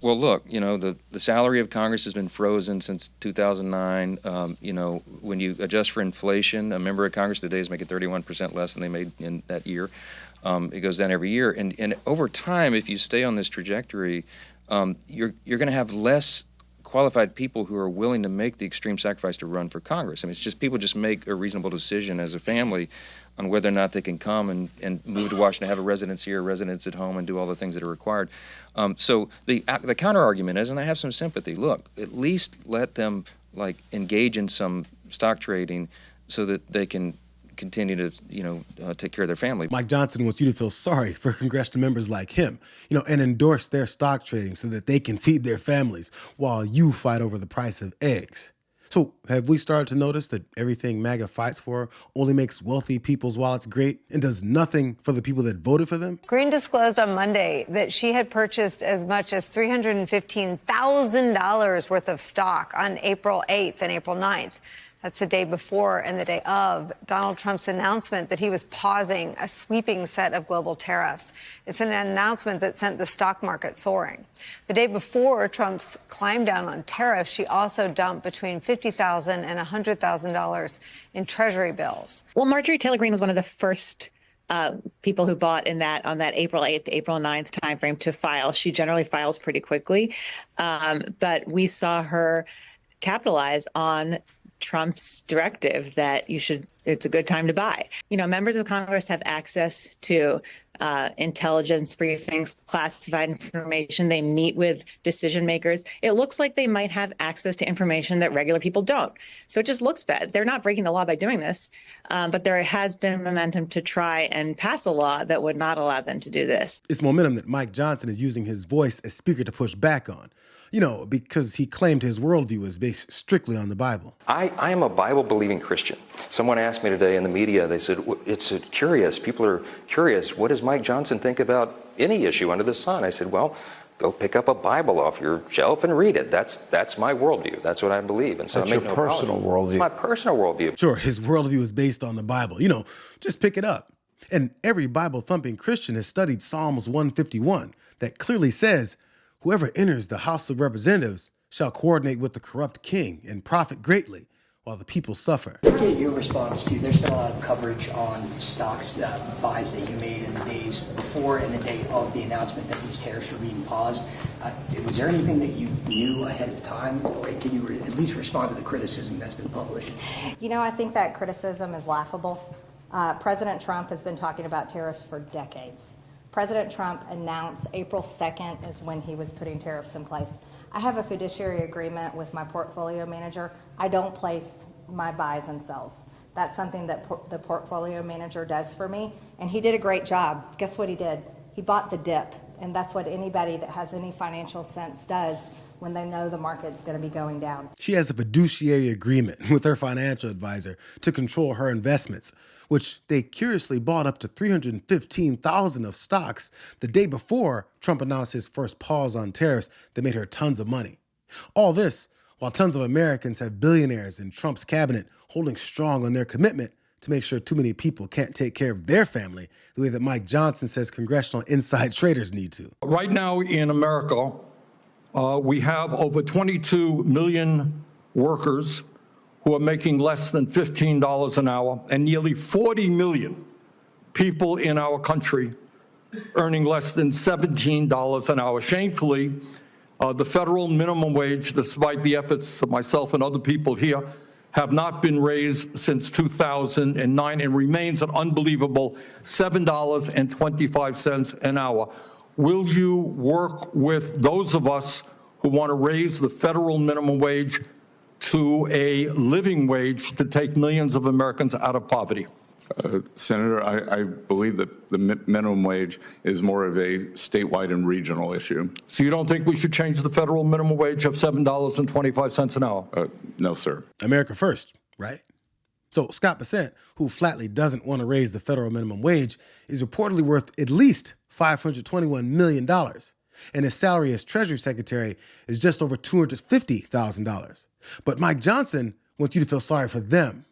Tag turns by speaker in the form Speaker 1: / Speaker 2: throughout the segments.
Speaker 1: Well, look, the salary of Congress has been frozen since 2009. When you adjust for inflation, a member of Congress today is making 31% less than they made in that year. It goes down every year. And over time, if you stay on this trajectory, you're going to have less qualified people who are willing to make the extreme sacrifice to run for Congress. I mean, it's just people just make a reasonable decision as a family on whether or not they can come and move to Washington, have a residence here, residence at home, and do all the things that are required. So the counter argument is, and I have some sympathy, look, at least let them engage in some stock trading so that they can continue to take care of their family.
Speaker 2: Mike Johnson wants you to feel sorry for congressional members like him, and endorse their stock trading so that they can feed their families while you fight over the price of eggs. So have we started to notice that everything MAGA fights for only makes wealthy people's wallets great and does nothing for the people that voted for them?
Speaker 3: Green disclosed on Monday that she had purchased as much as $315,000 worth of stock on April 8th and April 9th. That's the day before and the day of Donald Trump's announcement that he was pausing a sweeping set of global tariffs. It's an announcement that sent the stock market soaring. The day before Trump's climb down on tariffs, she also dumped between $50,000 and $100,000 in Treasury bills.
Speaker 4: Well, Marjorie Taylor Greene was one of the first people who bought on that April 8th, April 9th timeframe to file. She generally files pretty quickly, but we saw her capitalize on Trump's directive that it's a good time to buy. Members of Congress have access to intelligence briefings, classified information. They meet with decision makers. It looks like they might have access to information that regular people don't. So it just looks bad. They're not breaking the law by doing this, but there has been momentum to try and pass a law that would not allow them to do this.
Speaker 2: It's momentum that Mike Johnson is using his voice as speaker to push back on. Because he claimed his worldview is based strictly on the Bible.
Speaker 1: I am a Bible-believing Christian. Someone asked me today in the media, they said, it's curious, people are curious, what does Mike Johnson think about any issue under the sun? I said, well, go pick up a Bible off your shelf and read it. That's my worldview. That's what I believe. And so
Speaker 5: that's your personal worldview.
Speaker 1: My personal worldview.
Speaker 2: Sure, his worldview is based on the Bible. Just pick it up. And every Bible-thumping Christian has studied Psalms 151 that clearly says, whoever enters the House of Representatives shall coordinate with the corrupt king and profit greatly while the people suffer.
Speaker 6: Get your response to, there's been a lot of coverage on stocks buys that you made in the days before and the day of the announcement that these tariffs were being paused. Was there anything that you knew ahead of time, or can you at least respond to the criticism that's been published?
Speaker 7: I think that criticism is laughable. President Trump has been talking about tariffs for decades. President Trump announced April 2nd is when he was putting tariffs in place. I have a fiduciary agreement with my portfolio manager. I don't place my buys and sells. That's something that the portfolio manager does for me, and he did a great job. Guess what he did? He bought the dip, and that's what anybody that has any financial sense does when they know the market's going to be going down.
Speaker 2: She has a fiduciary agreement with her financial advisor to control her investments, which they curiously bought up to $315,000 of stocks the day before Trump announced his first pause on tariffs that made her tons of money. All this while tons of Americans have billionaires in Trump's cabinet holding strong on their commitment to make sure too many people can't take care of their family the way that Mike Johnson says congressional inside traders need to.
Speaker 8: Right now in America, we have over 22 million workers who are making less than $15 an hour, and nearly 40 million people in our country earning less than $17 an hour. Shamefully, the federal minimum wage, despite the efforts of myself and other people here, have not been raised since 2009 and remains an unbelievable $7.25 an hour. Will you work with those of us who want to raise the federal minimum wage to a living wage to take millions of Americans out of poverty?
Speaker 5: Senator, I believe that the minimum wage is more of a statewide and regional issue.
Speaker 8: So you don't think we should change the federal minimum wage of $7.25 an hour?
Speaker 5: No, sir.
Speaker 2: America first, right? So Scott Bessent, who flatly doesn't want to raise the federal minimum wage, is reportedly worth at least $521 million. And his salary as Treasury Secretary is just over $250,000. But Mike Johnson wants you to feel sorry for them.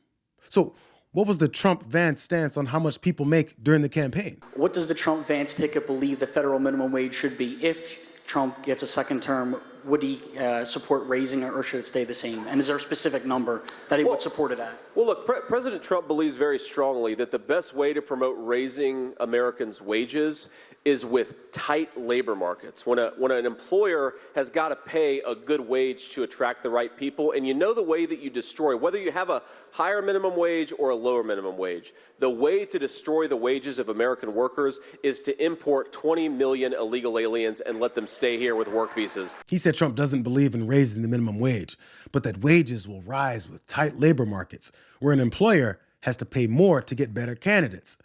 Speaker 2: So what was the Trump-Vance stance on how much people make during the campaign?
Speaker 9: What does the Trump-Vance ticket believe the federal minimum wage should be? If Trump gets a second term, would he support raising it, or should it stay the same? And is there a specific number that he would support it at?
Speaker 10: Well, look, President Trump believes very strongly that the best way to promote raising Americans' wages is with tight labor markets. When an employer has got to pay a good wage to attract the right people, and you know the way that you destroy, whether you have a higher minimum wage or a lower minimum wage, the way to destroy the wages of American workers is to import 20 million illegal aliens and let them stay here with work visas.
Speaker 2: He said Trump doesn't believe in raising the minimum wage, but that wages will rise with tight labor markets, where an employer has to pay more to get better candidates.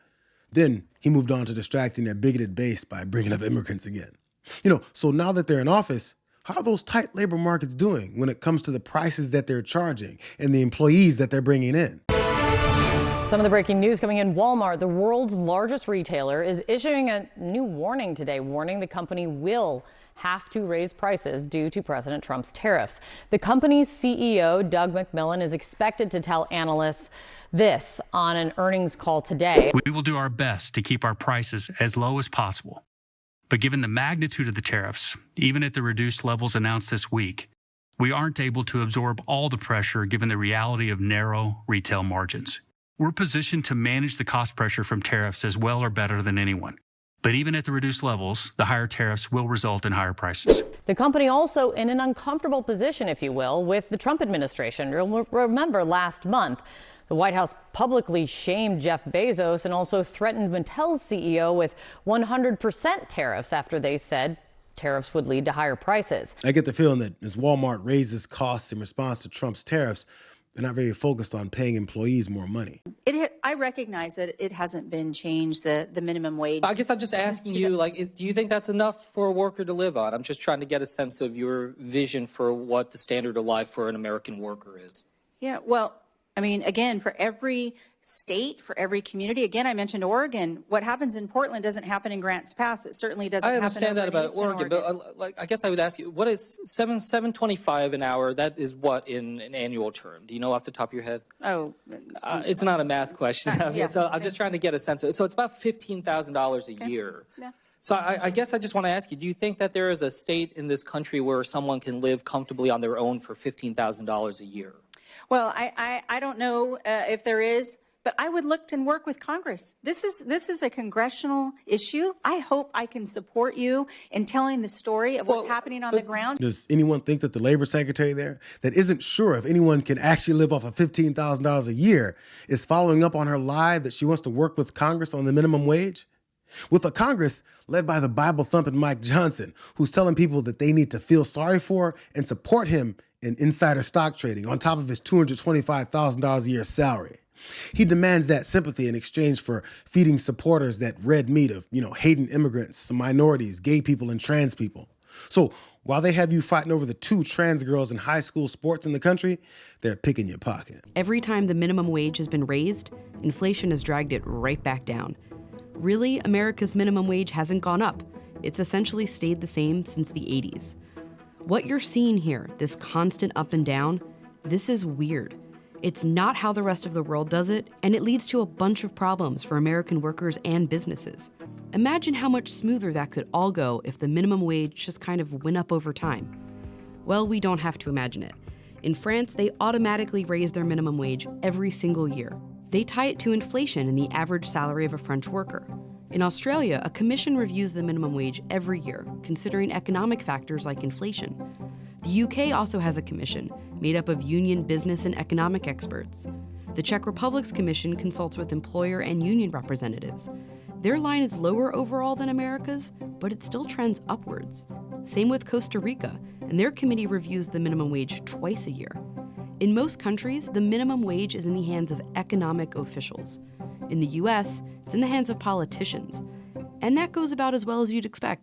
Speaker 2: Then he moved on to distracting their bigoted base by bringing up immigrants again. So now that they're in office, how are those tight labor markets doing when it comes to the prices that they're charging and the employees that they're bringing in?
Speaker 11: Some of the breaking news coming in. Walmart, the world's largest retailer, is issuing a new warning today, warning the company will have to raise prices due to President Trump's tariffs. The company's CEO, Doug McMillon, is expected to tell analysts this on an earnings call today.
Speaker 12: We will do our best to keep our prices as low as possible. But given the magnitude of the tariffs, even at the reduced levels announced this week, we aren't able to absorb all the pressure given the reality of narrow retail margins. We're positioned to manage the cost pressure from tariffs as well or better than anyone. But even at the reduced levels, the higher tariffs will result in higher prices.
Speaker 11: The company also in an uncomfortable position, if you will, with the Trump administration. You'll remember last month, the White House publicly shamed Jeff Bezos and also threatened Mattel's CEO with 100% tariffs after they said tariffs would lead to higher prices.
Speaker 2: I get the feeling that as Walmart raises costs in response to Trump's tariffs, they're not very focused on paying employees more money.
Speaker 13: I recognize that it hasn't been changed, the minimum wage.
Speaker 14: I guess I'm just asking you, do you think that's enough for a worker to live on? I'm just trying to get a sense of your vision for what the standard of life for an American worker is.
Speaker 13: Yeah, well, I mean, again, for every state, for every community, again, I mentioned Oregon. What happens in Portland doesn't happen in Grants Pass. It certainly doesn't happen.
Speaker 14: I understand that about Oregon,
Speaker 13: but
Speaker 14: I guess I would ask you, what is $7.25 an hour? That is what in an annual term? Do you know off the top of your head?
Speaker 13: Oh,
Speaker 14: it's not a math question.
Speaker 13: Yeah,
Speaker 14: so I'm just trying to get a sense of it. So it's about $15,000 a year.
Speaker 13: Yeah.
Speaker 14: So I guess I just want to ask you, do you think that there is a state in this country where someone can live comfortably on their own for $15,000 a year?
Speaker 13: Well, I don't know if there is, but I would look and work with Congress. This is a congressional issue. I hope I can support you in telling the story of what's happening on the ground.
Speaker 2: Does anyone think that the labor secretary there, that isn't sure if anyone can actually live off of $15,000 a year, is following up on her lie that she wants to work with Congress on the minimum wage? With a Congress led by the Bible-thumping Mike Johnson, who's telling people that they need to feel sorry for and support him in insider stock trading on top of his $225,000 a year salary. He demands that sympathy in exchange for feeding supporters that red meat of, hating immigrants, minorities, gay people, and trans people. So while they have you fighting over the 2 trans girls in high school sports in the country, they're picking your pocket.
Speaker 15: Every time the minimum wage has been raised, inflation has dragged it right back down. Really, America's minimum wage hasn't gone up. It's essentially stayed the same since the 80s. What you're seeing here, this constant up and down, this is weird. It's not how the rest of the world does it, and it leads to a bunch of problems for American workers and businesses. Imagine how much smoother that could all go if the minimum wage just kind of went up over time. Well, we don't have to imagine it. In France, they automatically raise their minimum wage every single year. They tie it to inflation and the average salary of a French worker. In Australia, a commission reviews the minimum wage every year, considering economic factors like inflation. The UK also has a commission made up of union, business, and economic experts. The Czech Republic's commission consults with employer and union representatives. Their line is lower overall than America's, but it still trends upwards. Same with Costa Rica, and their committee reviews the minimum wage twice a year. In most countries, the minimum wage is in the hands of economic officials. In the US, it's in the hands of politicians. And that goes about as well as you'd expect.